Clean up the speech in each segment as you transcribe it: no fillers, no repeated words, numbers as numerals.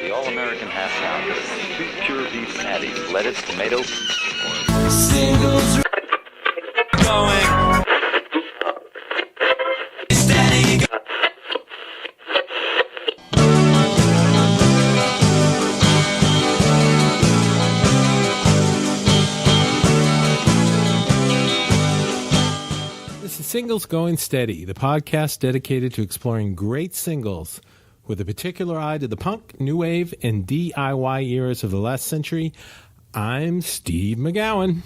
the all-American half pounder, 2 pure beef patties, lettuce, tomato. Singles going steady. This is Singles Going Steady, the podcast dedicated to exploring great singles with a particular eye to the punk, new wave, and DIY eras of the last century. I'm Steve McGowan.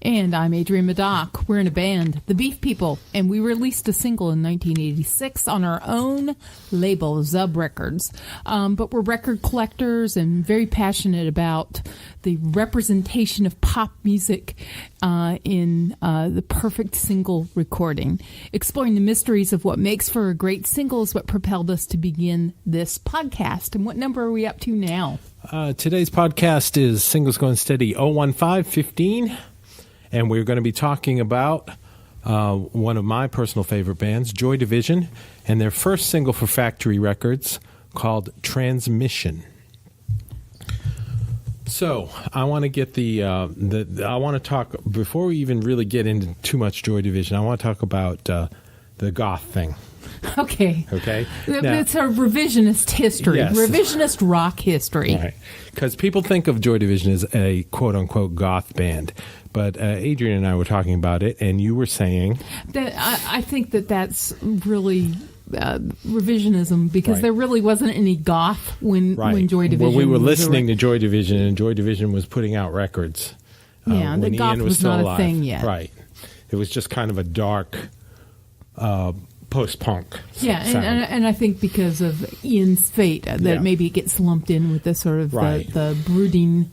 And I'm Adrienne Meddock. We're in a band, The Beef People, and we released a single in 1986 on our own label, Zub Records. But we're record collectors and very passionate about the representation of pop music in the perfect single recording. Exploring the mysteries of what makes for a great single is what propelled us to begin this podcast. And what number are we up to now? Today's podcast is Singles Going Steady 01515. And we're going to be talking about one of my personal favorite bands, Joy Division, and their first single for Factory Records called Transmission. So I want to get I want to talk, before we even really get into too much Joy Division, I want to talk about the goth thing. Okay. Now, it's a revisionist history, yes. Revisionist rock history. Right. Because people think of Joy Division as a quote-unquote goth band. But Adrienne and I were talking about it, and you were saying that I think that's really revisionism, because right. there really wasn't any goth when Joy Division. Well, we were listening to Joy Division, and Joy Division was putting out records. Yeah, the goth Ian was still not alive. a thing yet. Right. It was just kind of a dark post-punk. Yeah, sound. and I think because of Ian's fate, that maybe it gets lumped in with the sort of the brooding,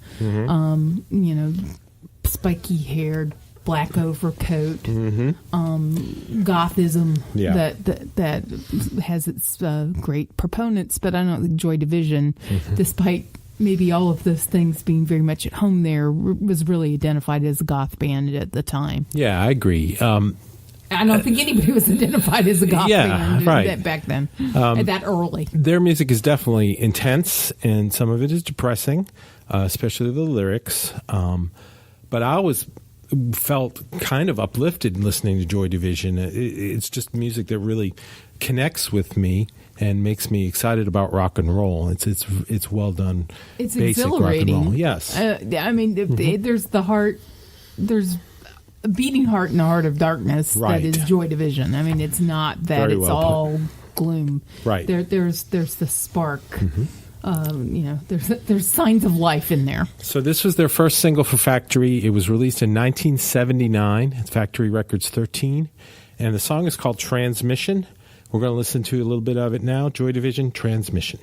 spiky-haired, black overcoat, gothism that has its great proponents. But I don't think Joy Division, despite maybe all of those things being very much at home there, was really identified as a goth band at the time. Yeah, I agree. I don't think anybody was identified as a goth band back then, that early. Their music is definitely intense, and some of it is depressing, especially the lyrics. But I always felt kind of uplifted listening to Joy Division. It's just music that really connects with me and makes me excited about rock and roll. It's well done. It's basic exhilarating. Rock and roll. Yes. I mean, there's the heart. There's a beating heart in the heart of darkness. Right. That is Joy Division. I mean, it's not that Very it's well all gloom. Right. There's the spark. There's signs of life in there. So this was their first single for Factory. It was released in 1979. It's Factory Records 13. And the song is called Transmission. We're going to listen to a little bit of it now. Joy Division, Transmission.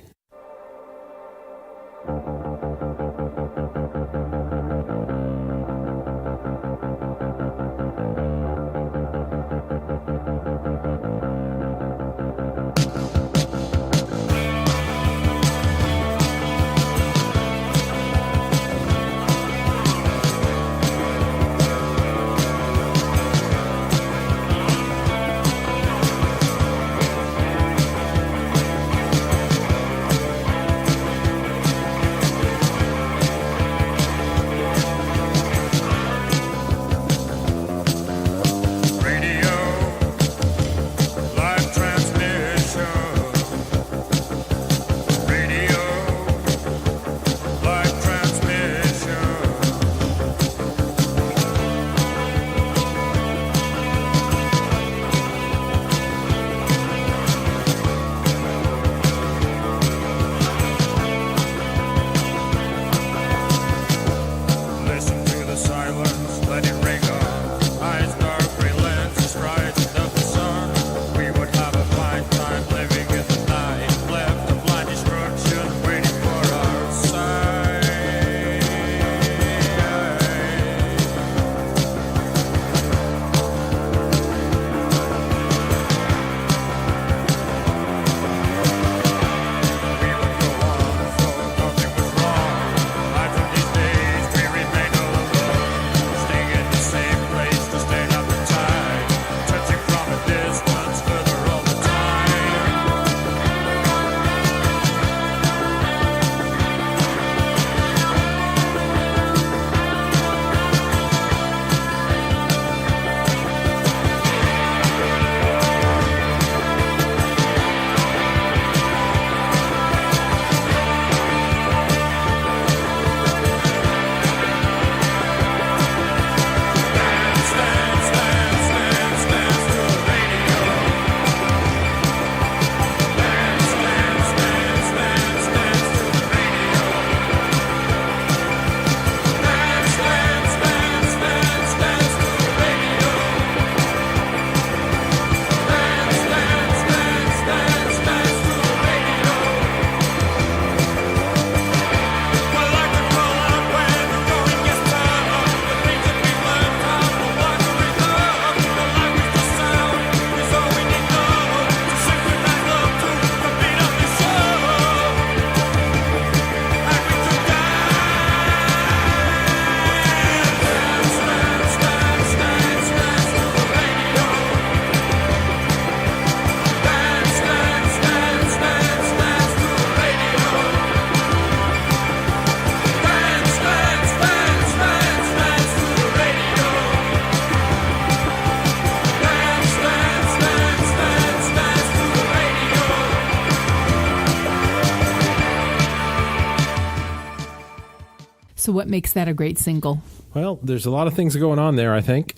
So what makes that a great single? Well, there's a lot of things going on there, I think.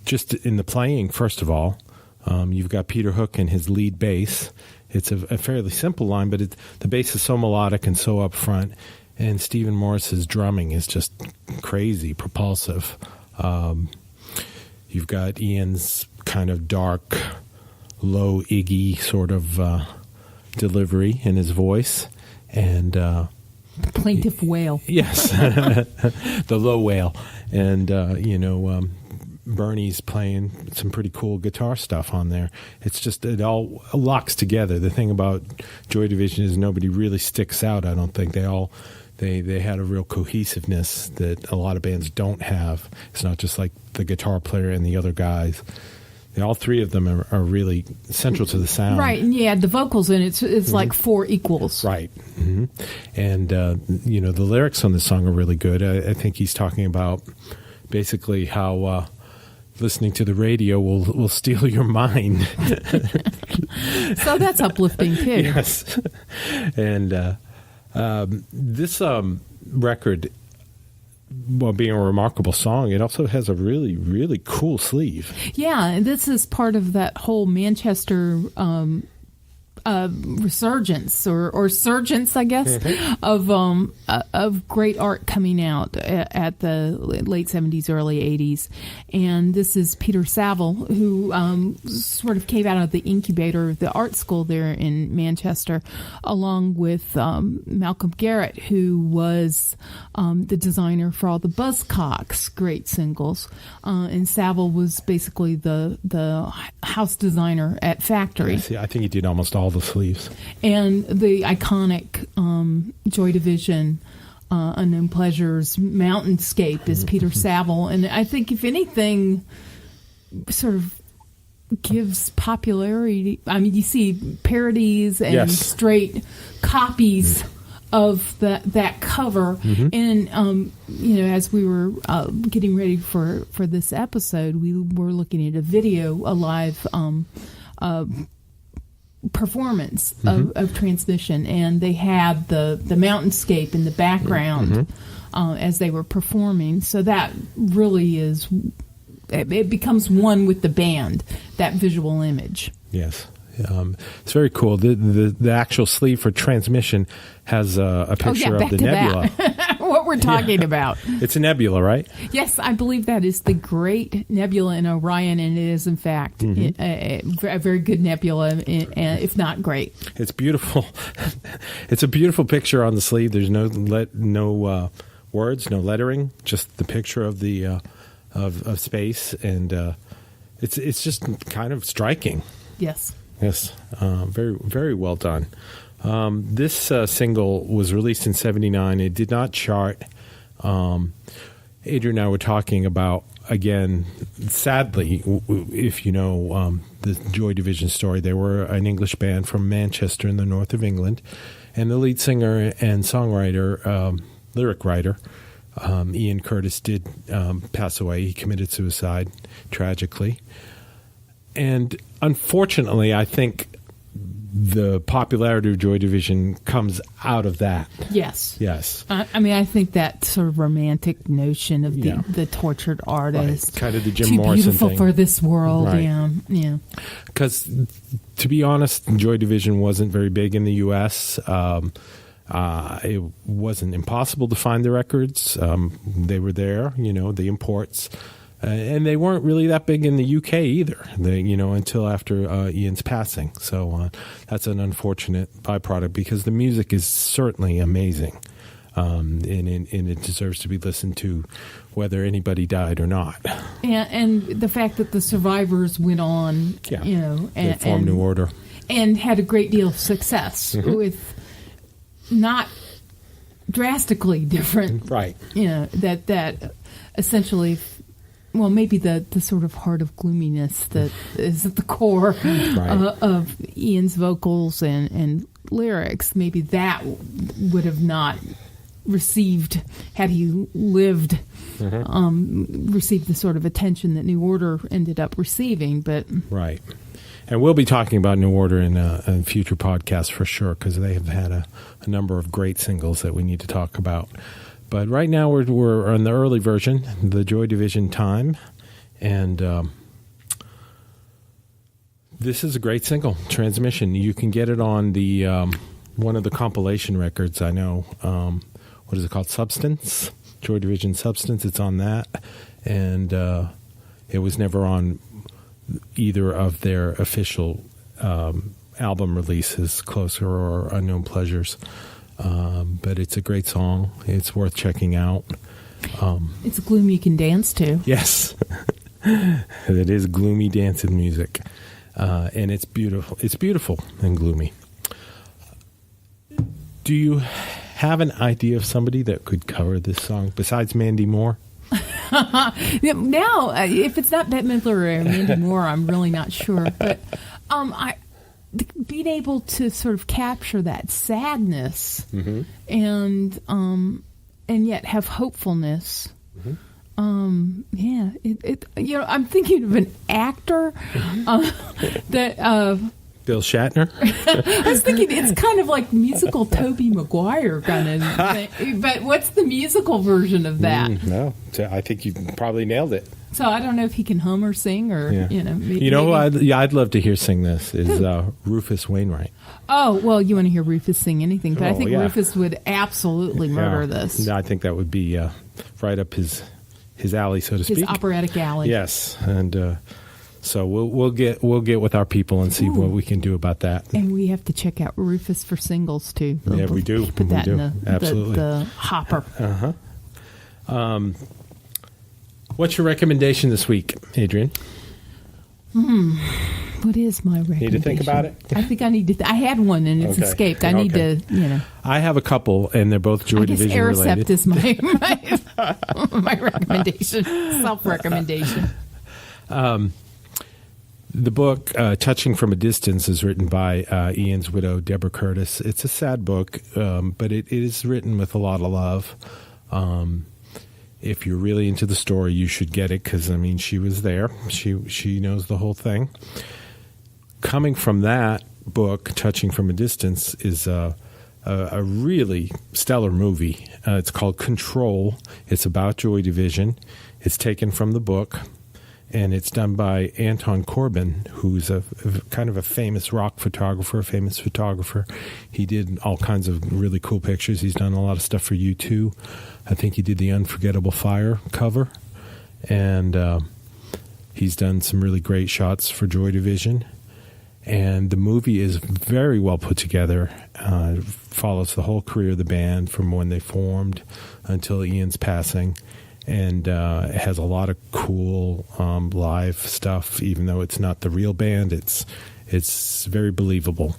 Just in the playing, first of all, you've got Peter Hook and his lead bass. It's a fairly simple line, but the bass is so melodic and so upfront. And Stephen Morris's drumming is just crazy, propulsive. You've got Ian's kind of dark, low Iggy sort of delivery in his voice. And Plaintive wail. yes, the low wail. And, Bernie's playing some pretty cool guitar stuff on there. It's just, it all locks together. The thing about Joy Division is nobody really sticks out, I don't think. They had a real cohesiveness that a lot of bands don't have. It's not just like the guitar player and the other guys. All three of them are really central to the sound. Right, and you add the vocals in, it's like four equals. Right. Mm-hmm. And, the lyrics on this song are really good. I think he's talking about basically how listening to the radio will steal your mind. So that's uplifting, too. Yes. And this record, while being a remarkable song, it also has a really, really cool sleeve. Yeah, and this is part of that whole Manchester resurgence or surgence, I guess, of great art coming out at the late 70s, early 80s. And this is Peter Saville, who sort of came out of the incubator, the art school there in Manchester, along with Malcolm Garrett, who was the designer for all the Buzzcocks great singles. And Saville was basically the house designer at Factory. Yes, I think he did almost all the sleeves. And the iconic Joy Division, Unknown Pleasures, Mountainscape is Peter Saville. And I think, if anything, sort of gives popularity. I mean, you see parodies and straight copies of that cover. And, as we were getting ready for this episode, we were looking at a live performance of Transmission, and they had the mountainscape in the background as they were performing. So that really is, it becomes one with the band, that visual image. Yes. It's very cool. The actual sleeve for Transmission has a picture of the nebula. What we're talking about. It's a nebula, right? Yes, I believe that is the great nebula in Orion, and it is, in fact, a very good nebula, if not great. It's beautiful. It's a beautiful picture on the sleeve. There's no words, no lettering, just the picture of the of space, and it's just kind of striking. Yes. Yes, very, very well done. This single was released in '79. It did not chart. Adrienne and I were talking about, again, sadly, if you know the Joy Division story, they were an English band from Manchester in the north of England, and the lead singer and songwriter, lyric writer, Ian Curtis, did pass away. He committed suicide, tragically. And unfortunately, I think the popularity of Joy Division comes out of that. Yes. Yes. I mean, I think that sort of romantic notion of the tortured artist. Right. Kind of the Jim Too Morrison beautiful thing. for this world. Right. Yeah. Because, to be honest, Joy Division wasn't very big in the U.S. It wasn't impossible to find the records. They were there, the imports. And they weren't really that big in the UK either, until after Ian's passing. So that's an unfortunate byproduct, because the music is certainly amazing, and it deserves to be listened to, whether anybody died or not. And the fact that the survivors went on, and formed New Order, and had a great deal of success with not drastically different, right? That essentially. Well, maybe the sort of heart of gloominess that is at the core of Ian's vocals and lyrics, maybe that would have not received, had he lived, received the sort of attention that New Order ended up receiving. But right. And we'll be talking about New Order in future podcasts for sure, because they have had a number of great singles that we need to talk about. But right now we're on the early version, the Joy Division Time, and this is a great single, Transmission. You can get it on the one of the compilation records. I know. What is it called? Substance, Joy Division Substance. It's on that, and it was never on either of their official album releases, Closer or Unknown Pleasures. But it's a great song. It's worth checking out. It's gloom you can dance to. Yes, it is gloomy dancing music, and it's beautiful. It's beautiful and gloomy. Do you have an idea of somebody that could cover this song besides Mandy Moore? Now, if it's not Bette Midler or Mandy Moore, I'm really not sure. But being able to sort of capture that sadness and yet have hopefulness. I'm thinking of an actor that. Bill Shatner? I was thinking it's kind of like musical Tobey Maguire kind of thing. But what's the musical version of that? No, I think you probably nailed it. So I don't know if he can hum or sing or, You know who I'd love to hear sing this is Rufus Wainwright. Oh, well, you want to hear Rufus sing anything. But I think yeah. Rufus would absolutely murder this. I think that would be right up his alley, so to speak. His operatic alley. Yes, and... So we'll get with our people and see what we can do about that. And we have to check out Rufus for singles too. Yeah, we do. Put that in Absolutely. the hopper. What's your recommendation this week, Adrienne? What is my recommendation? Need to think about it? I think I need to. I had one and it's escaped. I need to. I have a couple, and they're both Joy Division related. Aricept is my my recommendation. Self-recommendation. The book, Touching from a Distance, is written by Ian's widow, Deborah Curtis. It's a sad book, but it is written with a lot of love. If you're really into the story, you should get it because, she was there. She knows the whole thing. Coming from that book, Touching from a Distance, is a really stellar movie. It's called Control. It's about Joy Division. It's taken from the book. And it's done by Anton Corbijn, who's a kind of a famous rock photographer, famous photographer. He did all kinds of really cool pictures. He's done a lot of stuff for U2. I think he did the Unforgettable Fire cover. And he's done some really great shots for Joy Division. And the movie is very well put together. Follows the whole career of the band from when they formed until Ian's passing. And it has a lot of cool live stuff, even though it's not the real band. It's very believable.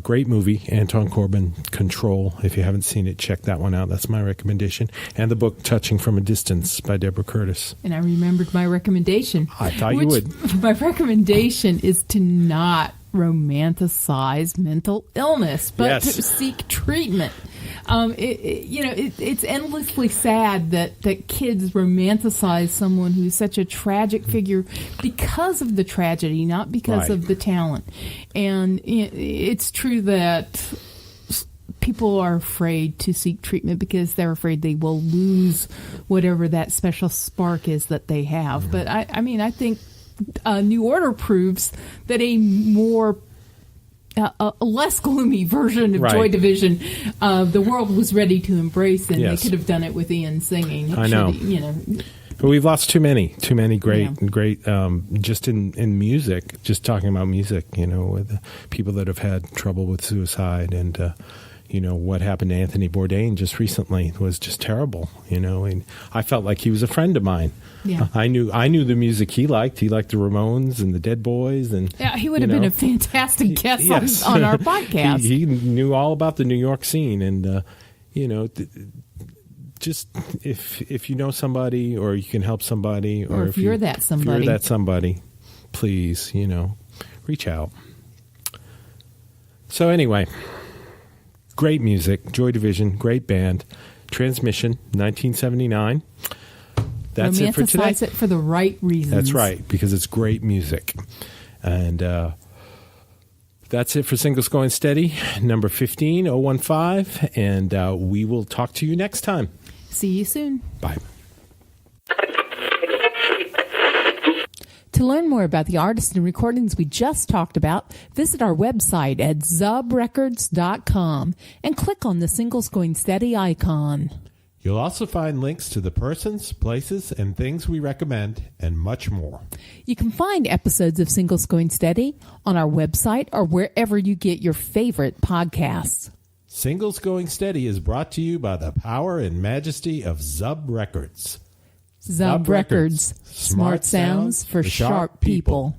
Great movie, Anton Corbijn, Control. If you haven't seen it, check that one out. That's my recommendation. And the book Touching from a Distance by Deborah Curtis. And I remembered my recommendation. I thought you would. My recommendation is to not romanticize mental illness, but to seek treatment. It's endlessly sad that kids romanticize someone who's such a tragic figure because of the tragedy, not because of the talent. And it's true that people are afraid to seek treatment because they're afraid they will lose whatever that special spark is that they have. But I think New Order proves that a more a less gloomy version of Joy Division, the world was ready to embrace, and they could have done it with Ian singing. I know. But we've lost too many great, just in music, just talking about music, with people that have had trouble with suicide and, what happened to Anthony Bourdain just recently was just terrible, and I felt like he was a friend of mine. Yeah. I knew the music he liked. He liked the Ramones and the Dead Boys, and he would have been a fantastic guest on our podcast. He knew all about the New York scene, and just if you know somebody or you can help somebody, or if you're that somebody, please reach out. So anyway, great music, Joy Division, great band, Transmission, 1979. That's it for today. Romanticize it for the right reasons. That's right, because it's great music. And that's it for Singles Going Steady, number 15015. And we will talk to you next time. See you soon. Bye. To learn more about the artists and recordings we just talked about, visit our website at zubrecords.com and click on the Singles Going Steady icon. You'll also find links to the persons, places, and things we recommend, and much more. You can find episodes of Singles Going Steady on our website or wherever you get your favorite podcasts. Singles Going Steady is brought to you by the power and majesty of Zub Records. Zub Records. Smart sounds for sharp people.